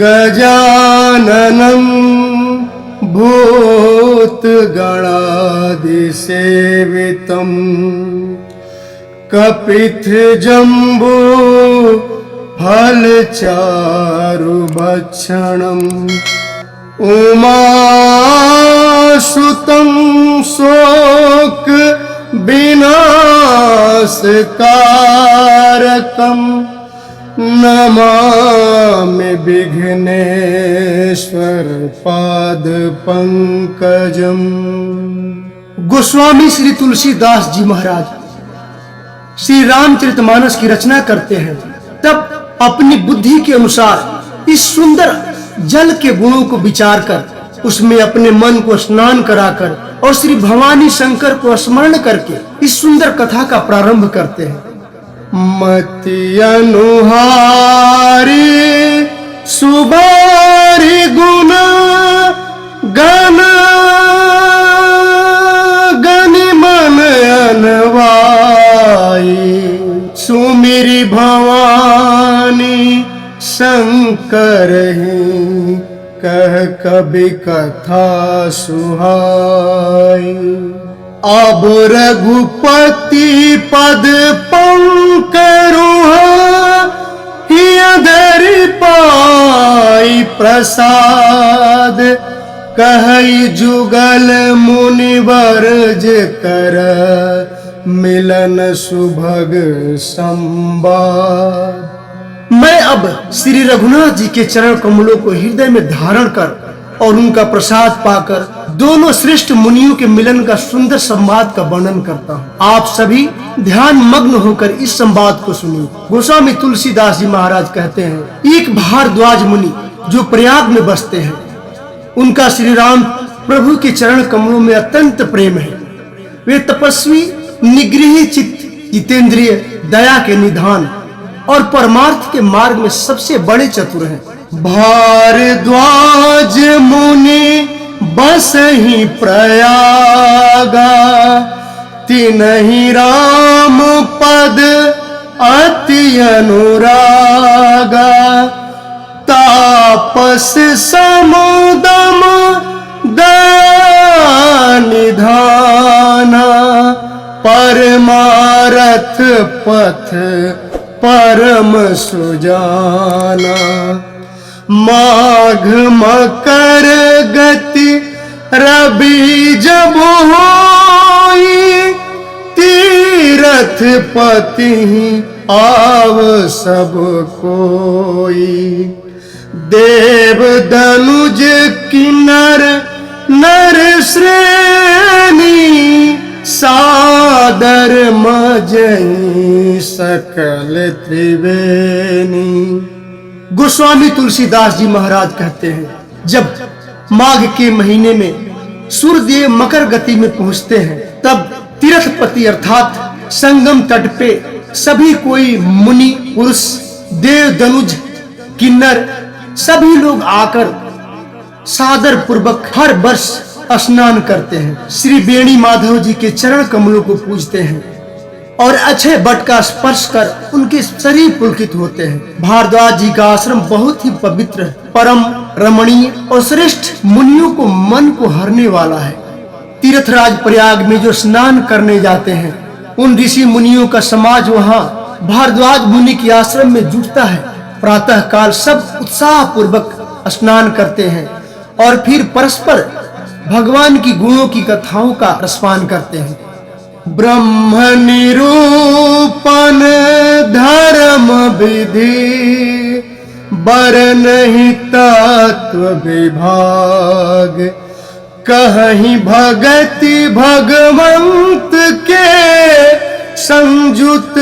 गजाननं भूतगणादिसेवितं कपित्थजम्बो फलचारुभक्षणम् उमासुतं शोक विनाशकारकम् नमामि विघ्नेश्वर पाद पंकजम। गोस्वामी श्री तुलसीदास जी महाराज श्री रामचरितमानस की रचना करते हैं, तब अपनी बुद्धि के अनुसार इस सुंदर जल के गुणों को विचार कर उसमें अपने मन को स्नान कराकर और श्री भवानी शंकर को स्मरण करके इस सुंदर कथा का प्रारंभ करते हैं। मति अनुहारी सुबारी गुण गण गनि मन अनवाई सुमिरि भवानी शंकर ही कह कवि कथा सुहाई। अब रघुपति पद पंकरुह धरि पाई प्रसाद कहई जुगल मुनिवर जे कर मिलन सुभग संवाद। मैं अब श्री रघुनाथ जी के चरण कमलों को हृदय में धारण कर और उनका प्रसाद पाकर दोनों श्रेष्ठ मुनियों के मिलन का सुंदर संवाद का वर्णन करता हूँ। आप सभी ध्यान मग्न होकर इस संवाद को सुनिए। गोस्वामी तुलसीदास जी महाराज कहते हैं, एक भारद्वाज मुनि जो प्रयाग में बसते हैं, उनका श्री राम प्रभु के चरण कमलों में अत्यंत प्रेम है। वे तपस्वी, निगृही चित्त, जितेंद्रिय, दया के निधान और परमार्थ के मार्ग में सबसे बड़े चतुर हैं। भारद्वाज मुनि बसहि प्रयागा तिनहि राम पद अति अनुरागा। तापस समुदम दया निधाना परमारथ पथ परम सुजाना। माघ मकर गति रवि जब होई तीरथ पति आव सब कोई। देव दनुज किन्नर नर श्रेणी सादर मजई सकल त्रिवेणी। गोस्वामी तुलसीदास जी महाराज कहते हैं, जब माघ के महीने में सूर्यदेव मकर गति में पहुंचते हैं, तब तीर्थपति अर्थात संगम तट पे सभी कोई मुनि पुरुष, देव दनुज, किन्नर सभी लोग आकर सादर पूर्वक हर वर्ष स्नान करते हैं। श्री वेणी माधव जी के चरण कमलों को पूजते हैं और अक्षय वट का स्पर्श कर उनके शरीर पुलकित होते हैं। भारद्वाज जी का आश्रम बहुत ही पवित्र, परम रमणीय और श्रेष्ठ मुनियों को मन को हरने वाला है। तीर्थराज प्रयाग में जो स्नान करने जाते हैं, उन ऋषि मुनियों का समाज वहाँ भारद्वाज मुनि के आश्रम में जुटता है। प्रातः काल सब उत्साह पूर्वक स्नान करते हैं और फिर परस्पर भगवान की गुणों की कथाओं का रसपान करते हैं। ब्रह्म निरूपण धर्म विधि बरनहि तत्व विभाग। कहीं भगति भगवंत के संयुत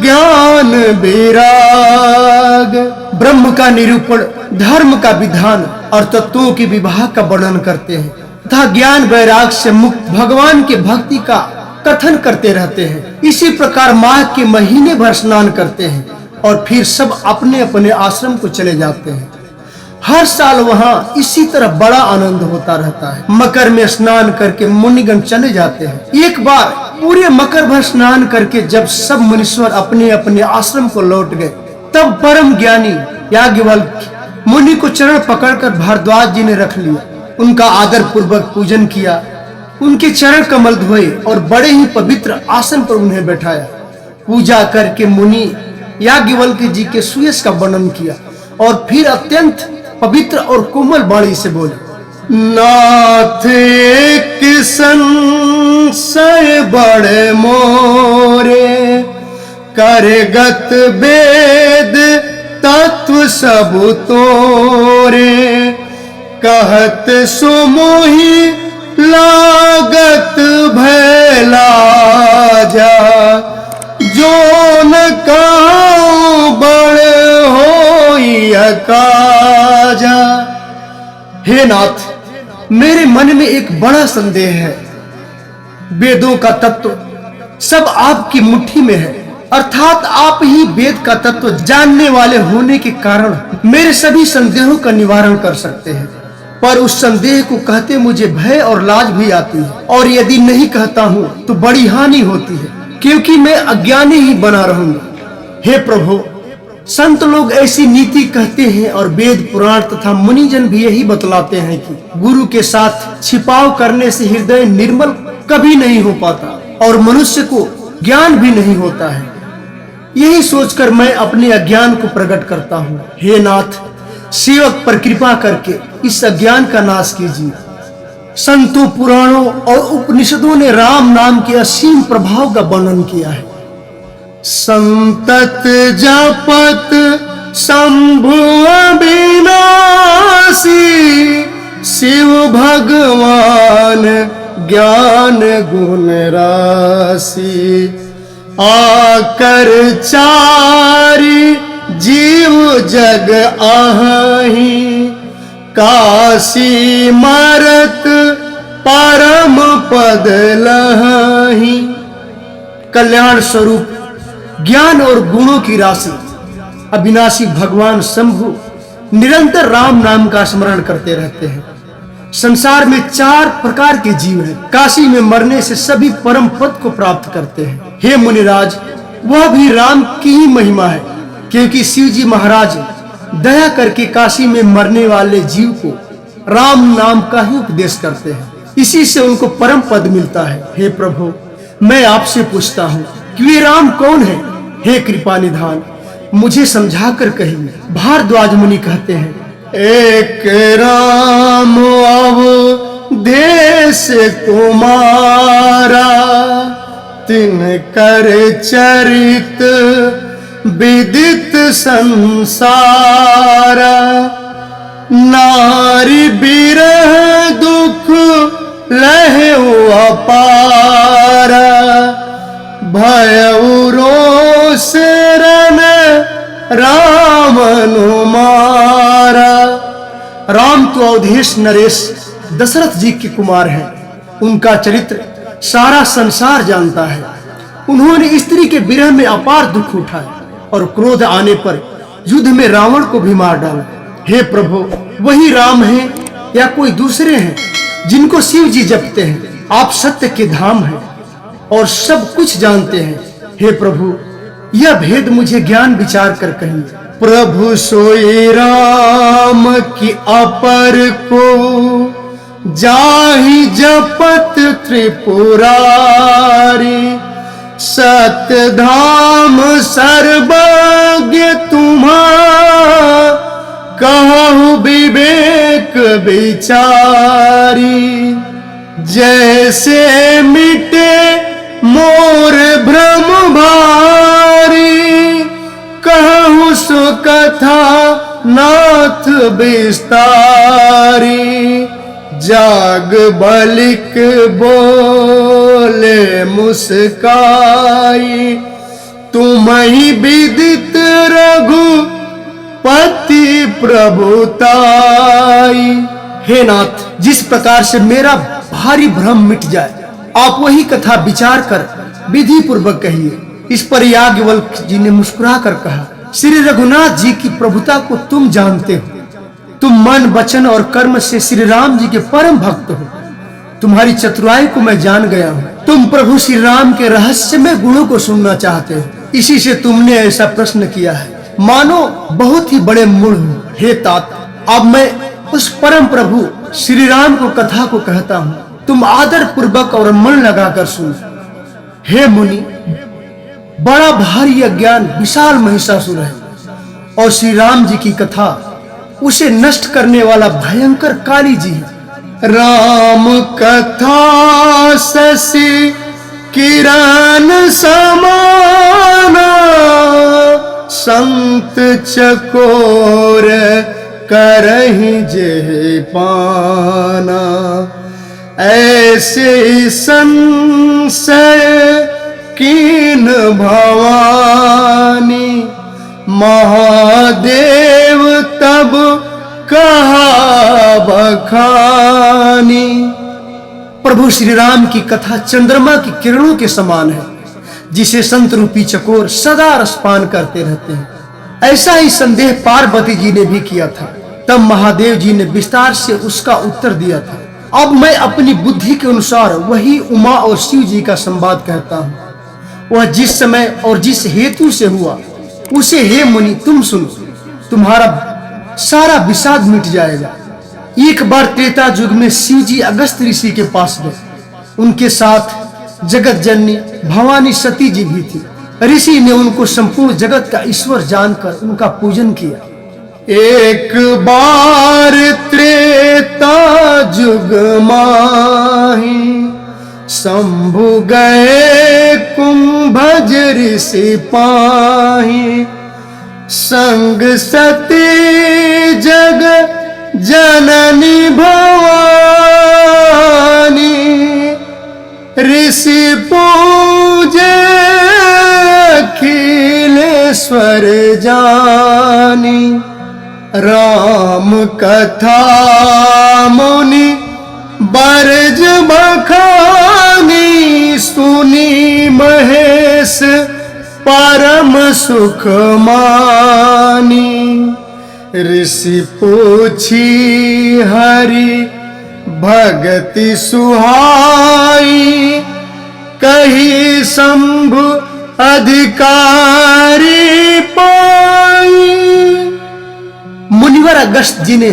ज्ञान विराग। ब्रह्म का निरूपण, धर्म का विधान और तत्वों के विभाग का वर्णन करते हैं तथा ज्ञान वैराग से मुक्त भगवान के भक्ति का कथन करते रहते हैं। इसी प्रकार माघ के महीने भर स्नान करते हैं और फिर सब अपने अपने आश्रम को चले जाते हैं। हर साल वहाँ इसी तरह बड़ा आनंद होता रहता है। मकर में स्नान करके मुनिगण चले जाते हैं। एक बार पूरे मकर भर स्नान करके जब सब मुनीश्वर अपने अपने आश्रम को लौट गए, तब परम ज्ञानी याज्ञवल्क्य मुनि को चरण पकड़कर भारद्वाज जी ने रख लिया। उनका आदर पूर्वक पूजन किया, उनके चरण कमल धोए और बड़े ही पवित्र आसन पर उन्हें बैठाया। पूजा करके मुनि याज्ञवल्क्य जी के सुयश का वर्णन किया और फिर अत्यंत पवित्र और कोमल वाणी से बोले, नाथ एक संशय बड़े मोरे, करगत वेद तत्व सब तोरे, कहत सुमोहि लागत भैला जा, जो न काऊ बड़ होई अकाजा। हे नाथ, मेरे मन में एक बड़ा संदेह है। वेदों का तत्व सब आपकी मुट्ठी में है, अर्थात आप ही वेद का तत्व जानने वाले होने के कारण मेरे सभी संदेहों का निवारण कर सकते हैं। पर उस संदेह को कहते मुझे भय और लाज भी आती है, और यदि नहीं कहता हूँ तो बड़ी हानि होती है, क्योंकि मैं अज्ञानी ही बना रहूंगा। हे प्रभु, संत लोग ऐसी नीति कहते हैं और वेद पुराण तथा मुनिजन भी यही बतलाते हैं कि गुरु के साथ छिपाव करने से हृदय निर्मल कभी नहीं हो पाता और मनुष्य को ज्ञान भी नहीं होता है। यही सोचकर मैं अपने अज्ञान को प्रकट करता हूँ। हे नाथ, सेवक पर कृपा करके इस अज्ञान का नाश कीजिए। संतों, पुराणों और उपनिषदों ने राम नाम के असीम प्रभाव का वर्णन किया है। संतत जपत शंभु अविनाशी, शिव भगवान ज्ञान गुण राशि, आकर चारि जीव जग आहि, काशी मरत परम पद लहि। कल्याण स्वरूप ज्ञान और गुणों की राशि अविनाशी भगवान शंभु निरंतर राम नाम का स्मरण करते रहते हैं। संसार में 4 प्रकार के जीव हैं। काशी में मरने से सभी परम पद को प्राप्त करते हैं। हे मुनिराज, वह भी राम की ही महिमा है, क्योंकि शिव जी महाराज दया करके काशी में मरने वाले जीव को राम नाम का ही उपदेश करते हैं। इसी से उनको परम पद मिलता है। हे प्रभु, मैं आपसे पूछता हूँ कि वे राम कौन है? हे कृपा निधान, मुझे समझा कर कहिए। भारद्वाज मुनि कहते हैं, एक राम अवधेश कुमारा, तिनकर चरित विदित संसारा, नारी बिरह दुख लहु अपारा, भयउ रोष रन राम अनुमारा। राम तो अवधेश नरेश दशरथ जी के कुमार हैं। उनका चरित्र सारा संसार जानता है। उन्होंने स्त्री के विरह में अपार दुख उठाया और क्रोध आने पर युद्ध में रावण को भी मार डाला। हे प्रभु, वही राम हैं या कोई दूसरे हैं जिनको शिव जी जपते हैं? आप सत्य के धाम हैं और सब कुछ जानते हैं। हे प्रभु, यह भेद मुझे ज्ञान विचार कर कहिए। प्रभु सोई राम की अपर को, जाहि जपत त्रिपुरारी, सत्य धाम सर्वज्ञ तुम्हा, कहु विवेक विचारी। जैसे मिटे मोर भ्रम भारी, कहु सो कथा नाथ विस्तारी। जाग बलिक बोले मुस्काई, तुम्हि विदित रघुपति प्रभुताई। हे नाथ, जिस प्रकार से मेरा भारी भ्रम मिट जाए, आप वही कथा विचार कर विधि पूर्वक कहिए। इस पर याज्ञवल्क्य जी ने मुस्कुरा कर कहा, श्री रघुनाथ जी की प्रभुता को तुम जानते हो। तुम मन, वचन और कर्म से श्री राम जी के परम भक्त हो। तुम्हारी चतुराई को मैं जान गया हूँ। तुम प्रभु श्री राम के रहस्यमय गुणों को सुनना चाहते हो, इसी से तुमने ऐसा प्रश्न किया है। मानो बहुत ही बड़े मूढ़ हो। हे तात, अब मैं उस परम प्रभु श्री राम को कथा को कहता हूँ, तुम आदर पूर्वक और मन लगाकर सुनो। हे मुनि, बड़ा भारी अज्ञान विशाल महिषासुर है और श्री राम जी की कथा उसे नष्ट करने वाला भयंकर काली जी है। राम कथा शशि किरण समाना, संत चकोर करहि जे पाना। ऐसे संशय कीन भवानी, महादेव तब कहा बखानी। प्रभु श्री राम की कथा चंद्रमा की किरणों के समान है, जिसे संत रूपी चकोर सदा रसपान करते रहते हैं। ऐसा ही संदेह पार्वती जी ने भी किया था। तब महादेव जी ने विस्तार से उसका उत्तर दिया था। अब मैं अपनी बुद्धि के अनुसार वही उमा और शिव जी का संवाद कहता हूँ। वह जिस समय और जिस हेतु से हुआ उसे हे मुनि तुम सुनो, तुम्हारा सारा विषाद मिट जाएगा। एक बार त्रेता युग में शिव जी अगस्त ऋषि के पास गए। उनके साथ जगत जननी भवानी सती जी भी थी। ऋषि ने उनको संपूर्ण जगत का ईश्वर जानकर उनका पूजन किया। एक बार त्रेता युग माही, शंभु गए कुंभज ऋषि पाही। संग सती जग जननी भवानी, ऋषि पूजे अखिलेश्वर जानी। राम कथा मुनि बरज बखानी, सुनी महेश परम सुख मानी। ऋषि पूछी हरि भगति सुहाई, कही शंभु अधिकारी पाई। मुनिवर अगस्त जी ने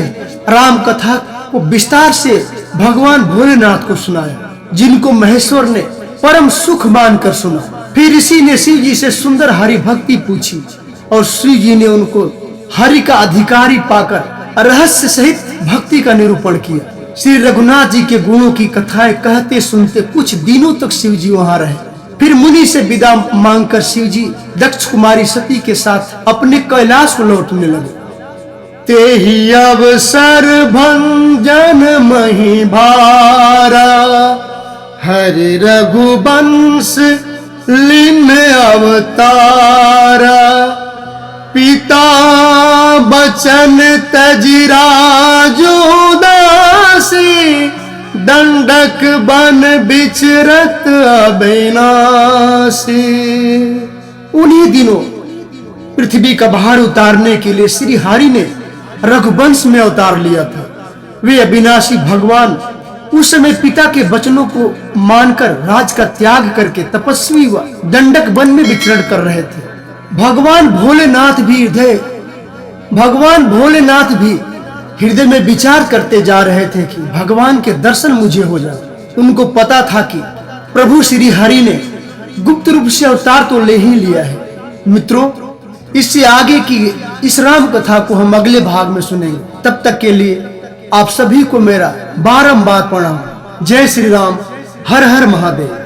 राम कथा को विस्तार से भगवान भोलेनाथ को सुनाया, जिनको महेश्वर ने परम सुख मानकर सुना। फिर ऋषि ने शिव जी से सुंदर हरि भक्ति पूछी और शिव जी ने उनको हरि का अधिकारी पाकर रहस्य सहित भक्ति का निरूपण किया। श्री रघुनाथ जी के गुणों की कथाएं कहते सुनते कुछ दिनों तक शिव जी वहां रहे। फिर मुनि से विदा मांगकर शिव जी दक्ष कुमारी सती के साथ अपने कैलाश को लौटने लगे। तेहि अवसर भंजन मही भारा, हरि रघुवंश लीन अवतारा। पिता बचन तजि राजो दासी, दंडक बन बिचरत अविनाशी। उन्हीं दिनों पृथ्वी का भार उतारने के लिए श्री हरि ने रघुवंश में अवतार लिया था। वे अविनाशी भगवान उस समय पिता के वचनों को मानकर राज का त्याग करके तपस्वी व दंडक वन में विचरण कर रहे थे। भगवान भोलेनाथ भी हृदय में विचार करते जा रहे थे कि भगवान के दर्शन मुझे हो जाए। उनको पता था कि प्रभु श्री हरि ने गुप्त रूप से अवतार तो ले ही लिया है। मित्रों, इससे आगे की इस राम कथा को हम अगले भाग में सुनेंगे। तब तक के लिए आप सभी को मेरा बारंबार प्रणाम। जय श्री राम, हर हर महादेव।